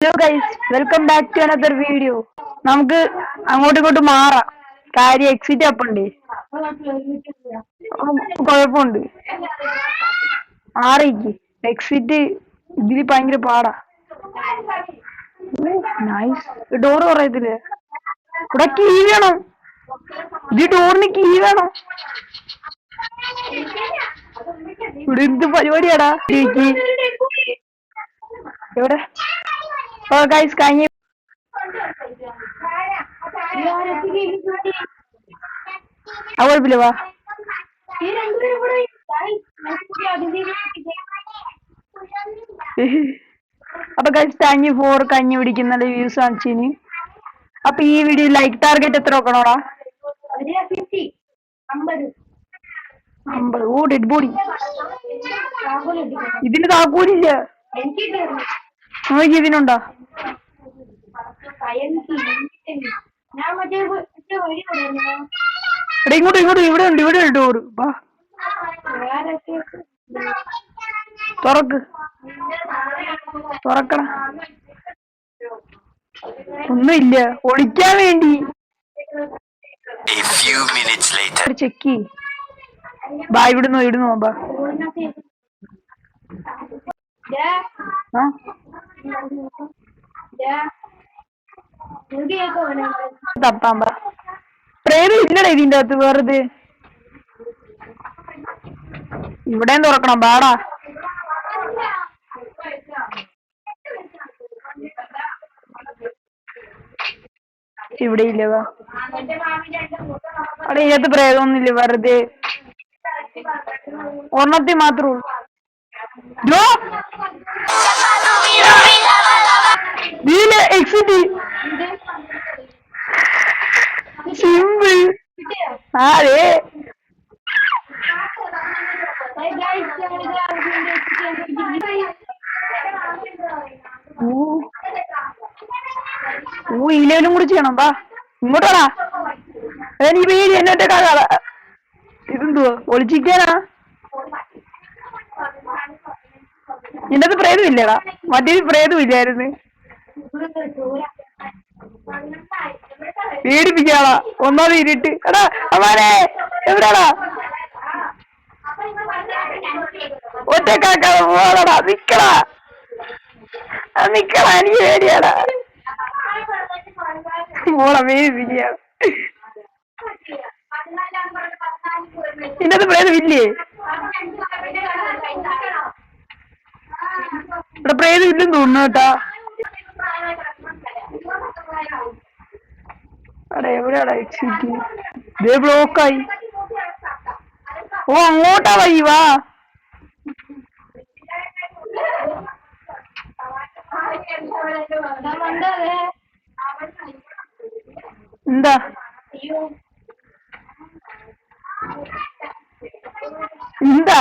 Hello guys, welcome back to another video. നമുക്ക് അങ്ങോട്ടും ഇങ്ങോട്ടും മാറാം. കാര്യം എക്സിറ്റ് അപ്പുണ്ട്, കുഴപ്പമുണ്ട്. മാറിക്ക് എക്സിറ്റ് ഇതില് ഭയങ്കര പാടാ. നൈസ്. ഡോറ് പറയത്തില്ലേ? ഇവിടെ കീ വേണം. ഈ ഡോറിന് കീ വേണം. ഇവിടെ എന്ത് പരിപാടിയാടാ? എവിടെ? ഓ ഗൈസ്, കഴിഞ്ഞ കുഴപ്പമില്ല, വാ. അപ്പൊ ഗൈസ്, താങ്ക് യു ഫോർ കഞ്ഞി പിടിക്കുന്ന വ്യൂസ് കാണിച്ചിന്. അപ്പൊ ഈ വീഡിയോ ലൈക്ക് ടാർഗറ്റ് എത്ര നോക്കണോടാ? 50. ഓ, ഡെഡ് ബോഡി. ഇതിന് താക്കൂലില്ല. നോക്കി ഇതിനുണ്ടോ? ഇങ്ങോട്ട് ഇവിടെ ഉണ്ട്, ഡോറ്. വാ, തുറക്കണ. ഒന്നുമില്ല, ഒളിക്കാൻ വേണ്ടി. ചെക്ക് ബാ, ഇവിടുന്ന് ബാ. തപ്പാൻ പറ. പ്രേതം ഇല്ലടേ ഇതിന്റെ അകത്ത്. വെറുതെ ഇവിടെയും തുറക്കണം, ബാടാ. ഇവിടെ ഇല്ല. വാ, അവിടെ ഇതിനകത്ത് പ്രേതമൊന്നുമില്ല. വെറുതെ ഒരെണ്ണത്തിൽ മാത്രമേ ഉള്ളൂ. Exit simple. അതെ, ഇലേലും കൂടി ചെയ്യണം. ബാ, ഇങ്ങോട്ടാടാ. നീ പേര് എന്നോട്ടെ കാകാ. ഇതെന്തുവാ? ഒളിച്ചിരിക്കാനാ? നിന്റെ അത് പ്രേതം ഇല്ലടാ. മറ്റേ പ്രേതം ഇല്ലായിരുന്നു. പേടിപ്പിക്കാടാ. ഒന്നാമത് ഇരുട്ട്. എടാ അമ്മാനെ, എവിടാടാ? ഒറ്റക്കാക്കാതെ പോടാ. നിക്കടാ, എനിക്ക് പേടിയാടാ. മോളെ പേടിപ്പിക്കാ. നിന്റെ പ്രേതം ഇല്ലേ? ഇവിടെ പ്രേതം ഇല്ലെന്ന് തോന്നുന്നു കേട്ടാ. അവിടെ എവിടെയാടാ എക്സിറ്റ്? ഇതേ ബ്ലോക്കായി. ഓ, അങ്ങോട്ടാ വഴി. വാ. എന്താ എന്താ?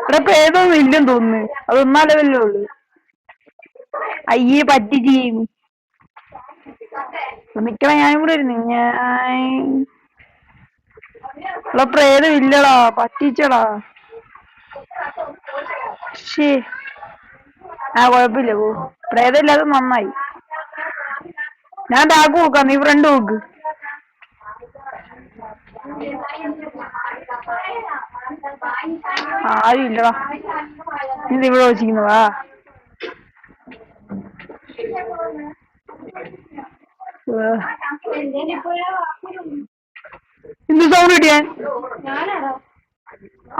ഇവിടെ പ്രേതമൊന്നും ഇല്ലെന്ന് തോന്നുന്നു. അത് 1-ാം ലെവലിലേ ഉള്ളു. അയ്യേ, പറ്റിച്ച് നിക്കണ. ഞാനും കൂടെ ഇരുന്നു. ഇവിടെ പ്രേതം ഇല്ലടാ, പറ്റിച്ചടാ. ശേ, കുഴപ്പമില്ല. പോ, പ്രേതം ഇല്ലാതെ നന്നായി. ഞാൻ ബാഗ് നോക്കാം, നീ ഫ്രണ്ട് നോക്ക്. ആരും ഇല്ലടാ. ഇത് ഇവിടെ വെച്ചിരിക്കുന്നതാ. ഇന്ന് സൗണ്ട് കിട്ടിയാ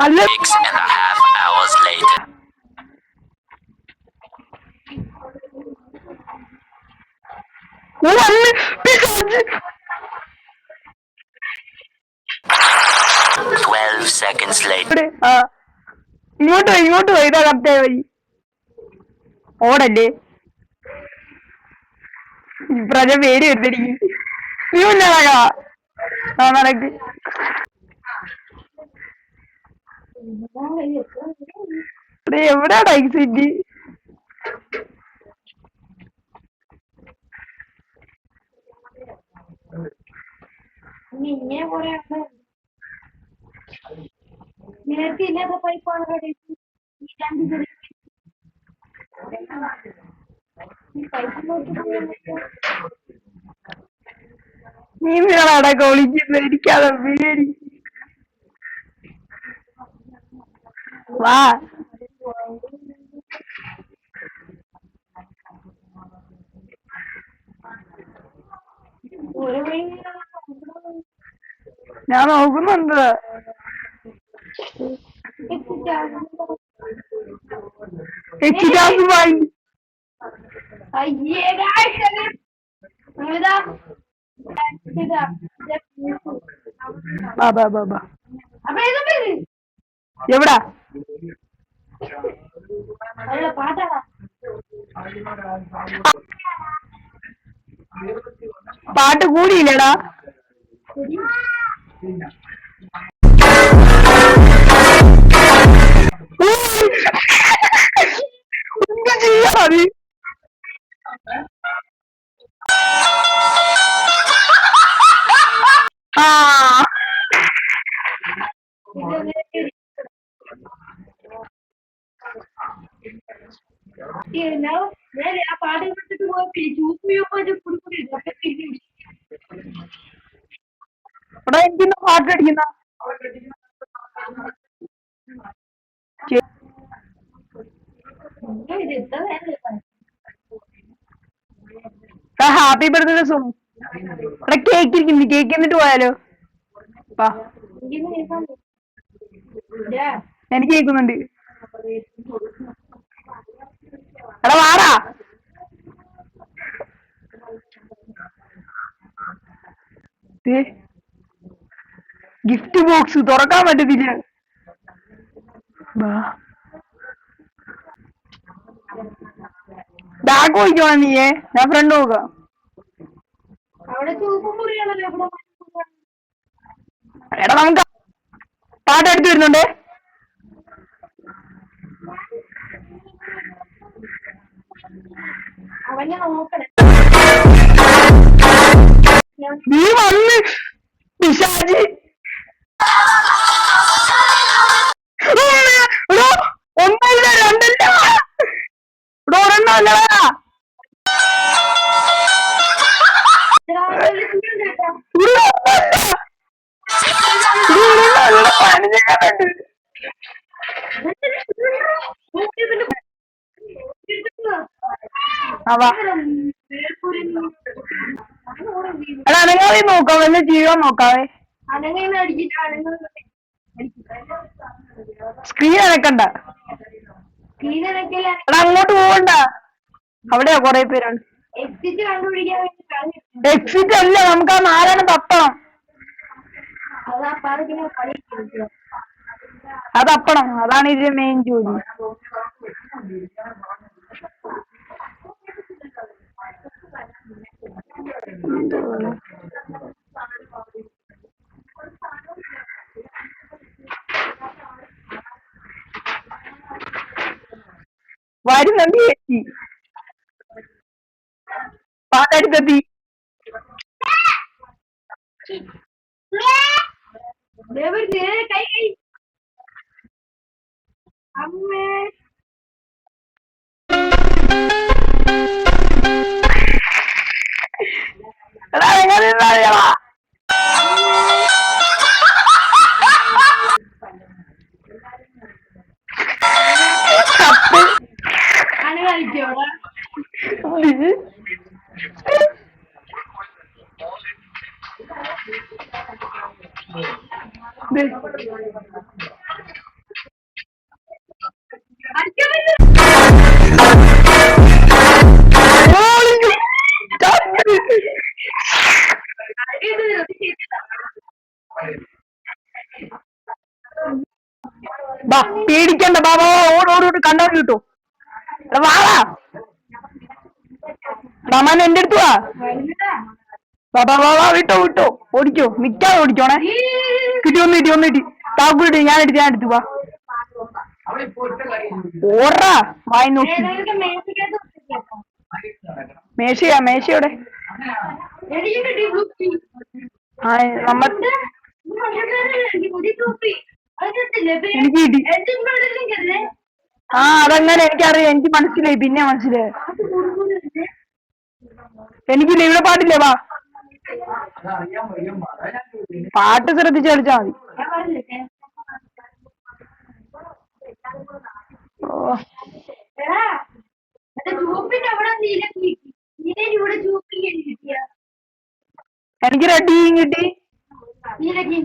അല്ല. ഇങ്ങോട്ട് പോയി. ഇതാ കറക്റ്റായ വഴി. ഓടല്ലേ. ഇപ്രാവശ്യം പേര് വരുന്നെനിക്ക്. നീ മുന്നാകാ. നടക്ക്. എവിടെയാടാ എക്സിറ്റ്? നിനക്ക് ഇല്ലാത്ത പൈപ്പാണ്. നീ നിങ്ങളടക്കം ഒളിക്കുന്നത് എനിക്കത് പേടി. വാ ഞാൻ നോക്കുന്നുണ്ട്. എവിടാ പാട്ട് കൂടിയില്ലടാ. എന്ത് ചെയ്യാ നീ? ആ പാട്ട് വിട്ടിട്ട് പോയി എടാ എനിക്കിന്ന് പാട്ട് അടിക്കുന്ന ഹാപ്പി ബർത്ത്ഡേ സോങ്. എടാ കേക്ക് ഇരിക്കുന്നു, കേക്ക് എന്നിട്ട് പോയാലോ? എനിക്ക് കേൾക്കുന്നുണ്ട്. എടാ വാടാ. ഗിഫ്റ്റ് ബോക്സ് തുറക്കാൻ പറ്റത്തില്ല. ബാഗ് പോയിക്കോണം നീയേ, ഞാൻ ഫ്രണ്ട് നോക്കാം. എടാ നമുക്ക് പാട്ട് എടുത്ത് വരുന്നുണ്ടേ. നീ വന്ന് പിശാചി. ഒന്നല്ല രണ്ടല്ല ഇവിടെ ഒരെണ്ണമല്ലടാ. എടാ അനങ്ങാതെ നോക്കാം, വല്ല ജീവൻ നോക്കാവേ. സ്ക്രീൻ അനക്കണ്ട. എടാ അങ്ങോട്ട് പോകണ്ട, അവിടെയാ കൊറേ പേരാണ്. എക്സിറ്റ് അല്ല, നമുക്ക് ആ നാരായണ തപ്പണം. അത് തപ്പണം, അതാണ് ഇതിന്റെ മെയിൻ ജോലി. വരുന്നുണ്ട് ചേച്ചി, പാട്ടടുത്തെത്തി. അമ്മേ എടാ എങ്ങനെ പേടിക്കണ്ട ബാബാ, ഓടോട് കണ്ടോ കിട്ടോ. വാടാ റമാൻ, എന്റെ അടുത്ത് വാ. ബാബാ ബാബാ വിട്ടോ വിട്ടോ, ഓടിക്കോ, നിക്കാതെ ഓടിക്കോണേ. കിട്ടി താക്കൂട്ടി ഞാൻ എടുത്ത് വാ. ഓടാ വായി നോക്കി. മേശയോടെ എനിക്ക് കിട്ടി. ആ അതങ്ങനെ എനിക്കറിയാം, എനിക്ക് മനസ്സിലായി, പിന്നെ മനസ്സിലായി. എനിക്കില്ല, ഇവിടെ പാട്ടില്ലേ, വാ. പാട്ട് ശ്രദ്ധിച്ച് കളിച്ചാ മതി. ഞാൻ പറഞ്ഞില്ലേ ഓ എടാ ചൂപ്പിന്റെ അവിടെ നീല ഇവിടെ ചൂപ്പി കിട്ടിയ എനിക്ക് റെഡിയും കിട്ടി,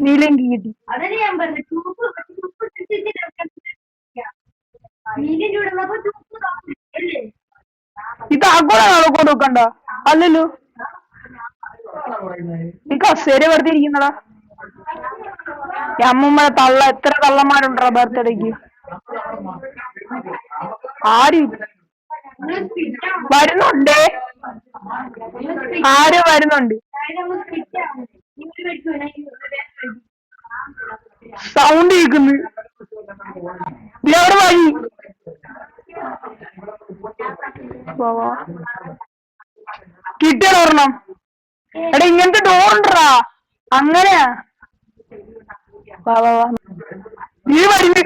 നീലയും കിട്ടി. അതന്നെ ഞാൻ പറഞ്ഞു ചൂപ്പ് നീലിന്റെ ഇവിടെ ഉള്ളപ്പോ ചൂപ്പ് അല്ലേ ഇത് ആക്കോളാണോ കൊണ്ട് വെക്കണ്ട? അല്ലല്ലോ, നീ കസേര വെറുതെ ഇരിക്കുന്നടാ. ഈ അമ്മൂമ്മയുടെ തള്ള, എത്ര തള്ളന്മാരുണ്ടോ ബർത്ത്ഡേക്ക്? ആര് വരുന്നുണ്ടേ? ആര് വരുന്നുണ്ട്? സൗണ്ട് കേക്കുന്നു. ഇതവിടെ വഴി കിട്ടിയ ഓർണം. എടാ ഇങ്ങനത്തെ ഡോറുണ്ടാ, അങ്ങനെയാ. വാ വാ വാ, നീ വരുന്ന